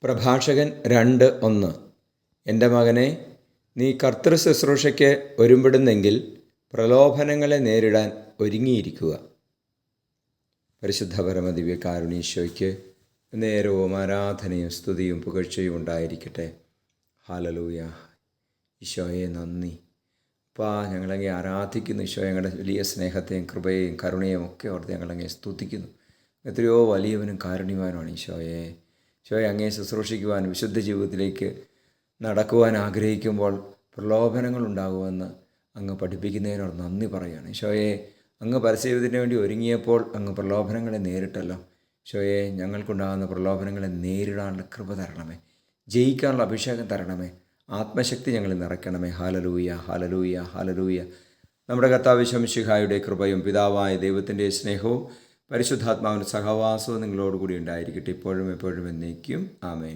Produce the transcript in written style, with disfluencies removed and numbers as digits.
പ്രഭാഷകൻ 2:1. എൻ്റെ മകനെ, നീ കർത്തൃ ശുശ്രൂഷയ്ക്ക് ഒരുമ്പെടുന്നെങ്കിൽ പ്രലോഭനങ്ങളെ നേരിടാൻ ഒരുങ്ങിയിരിക്കുക. പരിശുദ്ധ പരമദിവ്യകാരുണീശോയ്ക്ക് നേരവും ആരാധനയും സ്തുതിയും പുകഴ്ചയും ഉണ്ടായിരിക്കട്ടെ. ഹല്ലേലൂയ. ഈശോയെ നന്ദി. ഞങ്ങളങ്ങേ ആരാധിക്കുന്നു. ഈശോ, ഞങ്ങളുടെ വലിയ സ്നേഹത്തെയും കൃപയെയും കരുണയും ഒക്കെ ഓർത്ത് ഞങ്ങളങ്ങേ സ്തുതിക്കുന്നു. എത്രയോ വലിയവനും കാരുണ്യവാനുമാണ് ഈശോയെ. ഈശോയെ, അങ്ങേ ശുശ്രൂഷിക്കുവാൻ വിശുദ്ധ ജീവിതത്തിലേക്ക് നടക്കുവാൻ ആഗ്രഹിക്കുമ്പോൾ പ്രലോഭനങ്ങളുണ്ടാകുമെന്ന് അങ്ങ് പഠിപ്പിക്കുന്നതിനോട് നന്ദി പറയുകയാണ്. ഈശോയെ, അങ്ങ് പരസ്യജീവിതത്തിന് വേണ്ടി ഒരുങ്ങിയപ്പോൾ അങ്ങ് പ്രലോഭനങ്ങളെ നേരിട്ടല്ലോ. ഈശോയെ, ഞങ്ങൾക്കുണ്ടാകുന്ന പ്രലോഭനങ്ങളെ നേരിടാനുള്ള കൃപ തരണമേ. ജയിക്കാനുള്ള അഭിഷേകം തരണമേ. ആത്മശക്തി ഞങ്ങളിൽ നിറയ്ക്കണമേ. Hallelujah, hallelujah, hallelujah. നമ്മുടെ കർത്താവ് ഈശോ മിശിഹായുടെ കൃപയും പിതാവായ ദൈവത്തിൻ്റെ സ്നേഹവും പരിശുദ്ധാത്മാവിൻ്റെ സഹവാസവും നിങ്ങളോടുകൂടി ഉണ്ടായിരിക്കട്ടെ, ഇപ്പോഴും എപ്പോഴും എന്നേക്കും. ആമേൻ.